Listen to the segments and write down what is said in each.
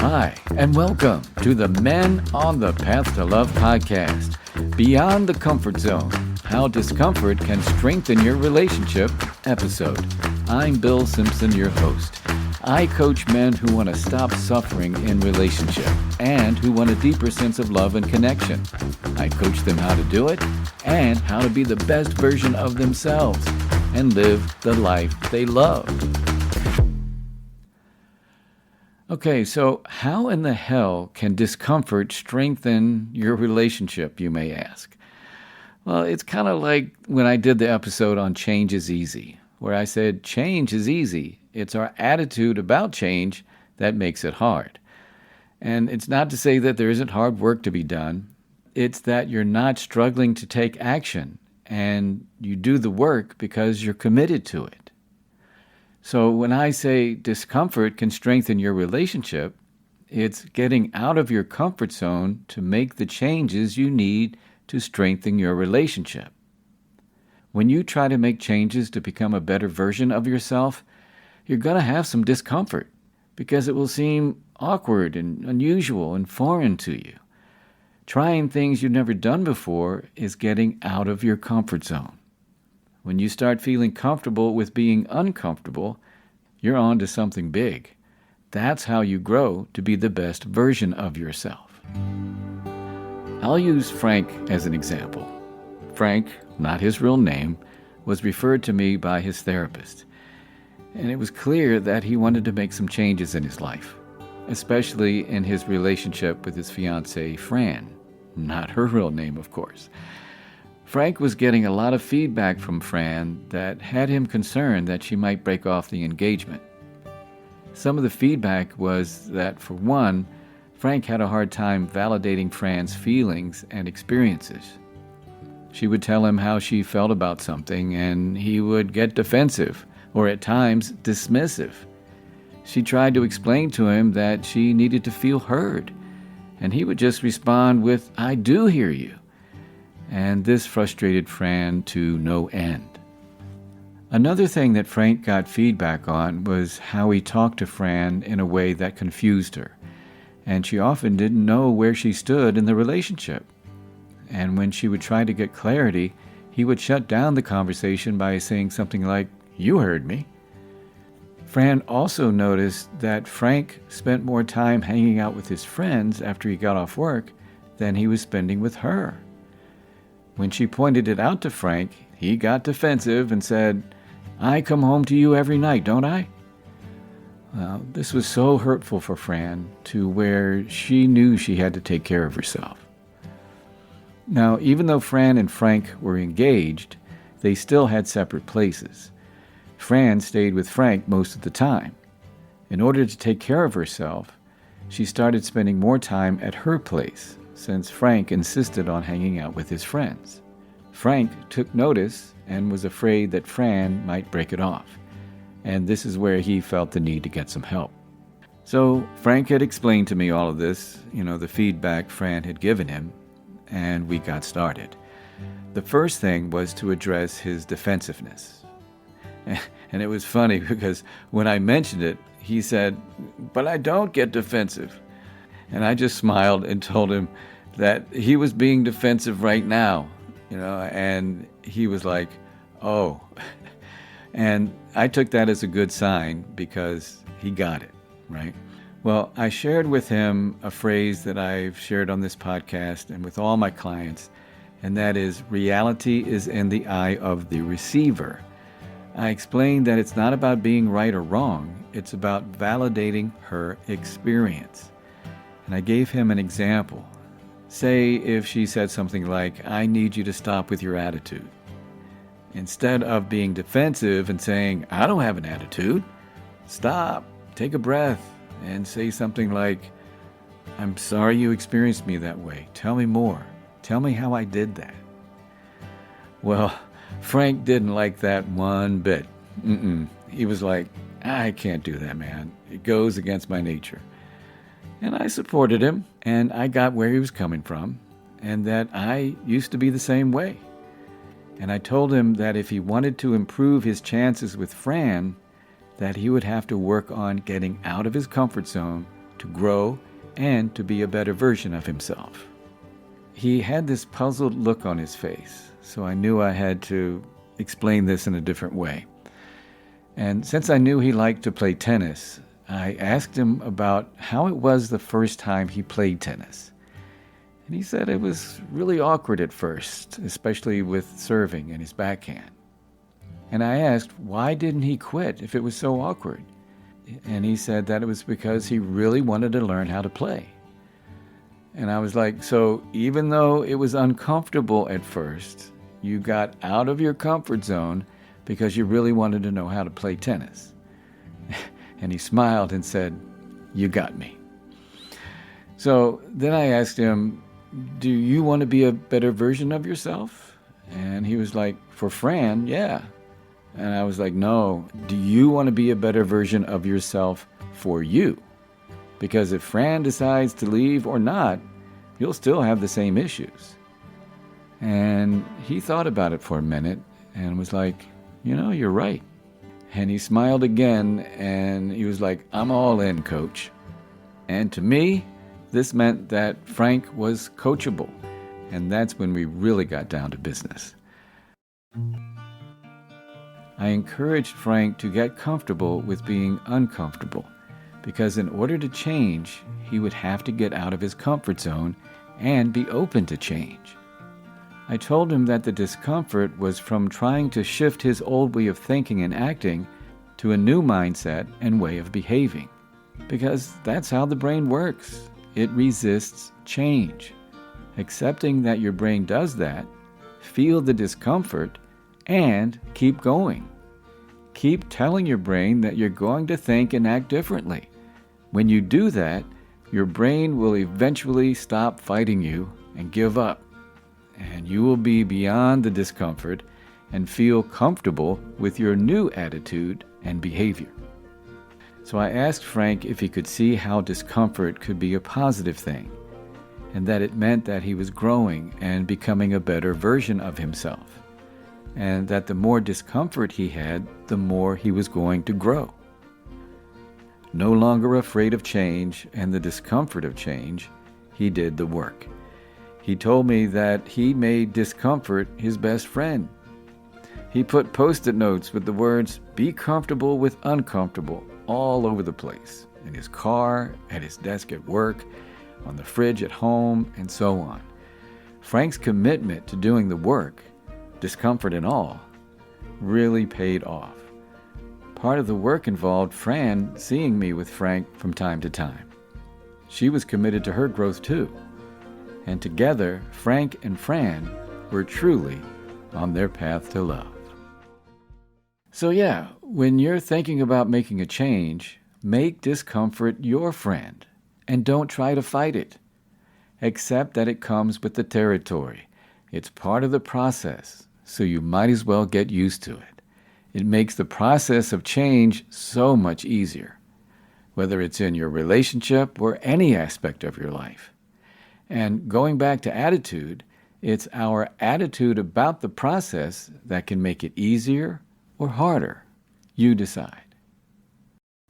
Hi, and welcome to the Men on the Path to Love podcast, Beyond the Comfort Zone, How Discomfort Can Strengthen Your Relationship episode. I'm Bill Simpson, your host. I coach men who want to stop suffering in relationship and who want a deeper sense of love and connection. I coach them how to do it and how to be the best version of themselves and live the life they love. Okay, so how in the hell can discomfort strengthen your relationship, you may ask? Well, it's kind of like when I did the episode on Change is Easy, where I said change is easy. It's our attitude about change that makes it hard. And it's not to say that there isn't hard work to be done. It's that you're not struggling to take action, and you do the work because you're committed to it. So when I say discomfort can strengthen your relationship, it's getting out of your comfort zone to make the changes you need to strengthen your relationship. When you try to make changes to become a better version of yourself, you're going to have some discomfort because it will seem awkward and unusual and foreign to you. Trying things you've never done before is getting out of your comfort zone. When you start feeling comfortable with being uncomfortable, you're on to something big. That's how you grow to be the best version of yourself. I'll use Frank as an example. Frank, not his real name, was referred to me by his therapist. And it was clear that he wanted to make some changes in his life, especially in his relationship with his fiancée, Fran. Not her real name, of course. Frank was getting a lot of feedback from Fran that had him concerned that she might break off the engagement. Some of the feedback was that, for one, Frank had a hard time validating Fran's feelings and experiences. She would tell him how she felt about something, and he would get defensive, or at times dismissive. She tried to explain to him that she needed to feel heard, and he would just respond with, "I do hear you." And this frustrated Fran to no end. Another thing that Frank got feedback on was how he talked to Fran in a way that confused her, and she often didn't know where she stood in the relationship. And when she would try to get clarity, he would shut down the conversation by saying something like, "You heard me." Fran also noticed that Frank spent more time hanging out with his friends after he got off work than he was spending with her. When she pointed it out to Frank, he got defensive and said, "I come home to you every night, don't I?" Well, this was so hurtful for Fran to where she knew she had to take care of herself. Now, even though Fran and Frank were engaged, they still had separate places. Fran stayed with Frank most of the time. In order to take care of herself, she started spending more time at her place, since Frank insisted on hanging out with his friends. Frank took notice and was afraid that Fran might break it off, and this is where he felt the need to get some help. So Frank had explained to me all of this, the feedback Fran had given him, and we got started. The first thing was to address his defensiveness. And it was funny because when I mentioned it, he said, "But I don't get defensive." And I just smiled and told him that he was being defensive right now, and he was like, "Oh." And I took that as a good sign because he got it, right? Well, I shared with him a phrase that I've shared on this podcast and with all my clients, and that is, reality is in the eye of the receiver. I explained that it's not about being right or wrong, it's about validating her experience. And I gave him an example. Say if she said something like, "I need you to stop with your attitude." Instead of being defensive and saying, "I don't have an attitude," stop, take a breath, and say something like, "I'm sorry you experienced me that way. Tell me more. Tell me how I did that." Well, Frank didn't like that one bit. He was like, "I can't do that, man. It goes against my nature." And I supported him, and I got where he was coming from, and that I used to be the same way. And I told him that if he wanted to improve his chances with Fran, that he would have to work on getting out of his comfort zone to grow, and to be a better version of himself. He had this puzzled look on his face, so I knew I had to explain this in a different way. And since I knew he liked to play tennis, I asked him about how it was the first time he played tennis. And he said it was really awkward at first, especially with serving and his backhand. And I asked, why didn't he quit if it was so awkward? And he said that it was because he really wanted to learn how to play. And I was like, so even though it was uncomfortable at first, you got out of your comfort zone because you really wanted to know how to play tennis. And he smiled and said, you got me. So then I asked him, do you want to be a better version of yourself? And he was like, for Fran, yeah. And I was like, no, do you want to be a better version of yourself for you? Because if Fran decides to leave or not, you'll still have the same issues. And he thought about it for a minute and was like, you're right. And he smiled again and he was like, I'm all in, coach. And to me, this meant that Frank was coachable. And that's when we really got down to business. I encouraged Frank to get comfortable with being uncomfortable, because in order to change, he would have to get out of his comfort zone and be open to change. I told him that the discomfort was from trying to shift his old way of thinking and acting to a new mindset and way of behaving, because that's how the brain works. It resists change. Accepting that your brain does that, feel the discomfort, and keep going. Keep telling your brain that you're going to think and act differently. When you do that, your brain will eventually stop fighting you and give up. And you will be beyond the discomfort and feel comfortable with your new attitude and behavior. So I asked Frank if he could see how discomfort could be a positive thing, and that it meant that he was growing and becoming a better version of himself, and that the more discomfort he had, the more he was going to grow. No longer afraid of change and the discomfort of change, he did the work. He told me that he made discomfort his best friend. He put Post-it notes with the words, "Be comfortable with uncomfortable," all over the place, in his car, at his desk at work, on the fridge at home, and so on. Frank's commitment to doing the work, discomfort and all, really paid off. Part of the work involved Fran seeing me with Frank from time to time. She was committed to her growth too. And together, Frank and Fran were truly on their path to love. So yeah, when you're thinking about making a change, make discomfort your friend and don't try to fight it. Accept that it comes with the territory. It's part of the process, so you might as well get used to it. It makes the process of change so much easier, whether it's in your relationship or any aspect of your life. And going back to attitude, it's our attitude about the process that can make it easier or harder. You decide.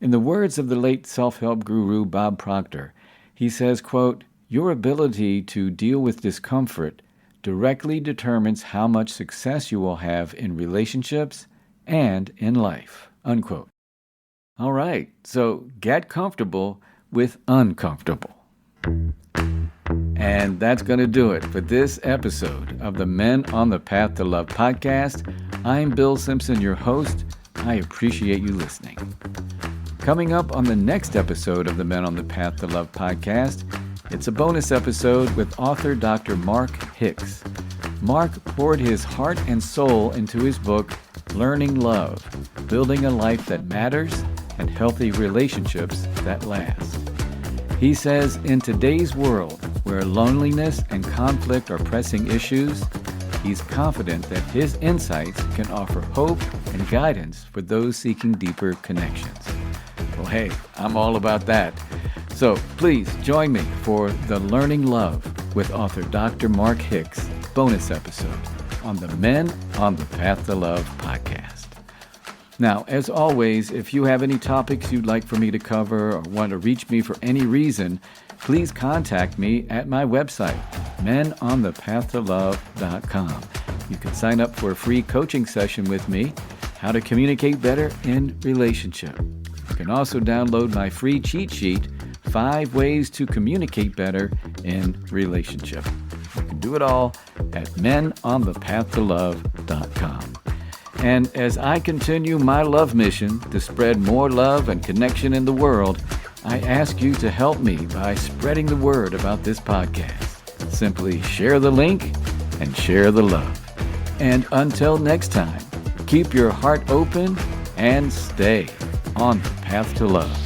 In the words of the late self-help guru Bob Proctor, he says, quote, "Your ability to deal with discomfort directly determines how much success you will have in relationships and in life," unquote. All right, so get comfortable with uncomfortable. And that's going to do it for this episode of the Men on the Path to Love podcast. I'm Bill Simpson, your host. I appreciate you listening. Coming up on the next episode of the Men on the Path to Love podcast, it's a bonus episode with author Dr. Mark Hicks. Mark poured his heart and soul into his book, Learning Love, Building a Life That Matters and Healthy Relationships That Last. He says, in today's world, where loneliness and conflict are pressing issues, he's confident that his insights can offer hope and guidance for those seeking deeper connections. Well, hey, I'm all about that. So please join me for the Learning Love with author Dr. Mark Hicks bonus episode on the Men on the Path to Love podcast. Now, as always, if you have any topics you'd like for me to cover or want to reach me for any reason, please contact me at my website, menonthepathtolove.com. You can sign up for a free coaching session with me, How to Communicate Better in Relationship. You can also download my free cheat sheet, 5 Ways to Communicate Better in Relationship. You can do it all at menonthepathtolove.com. And as I continue my love mission to spread more love and connection in the world, I ask you to help me by spreading the word about this podcast. Simply share the link and share the love. And until next time, keep your heart open and stay on the path to love.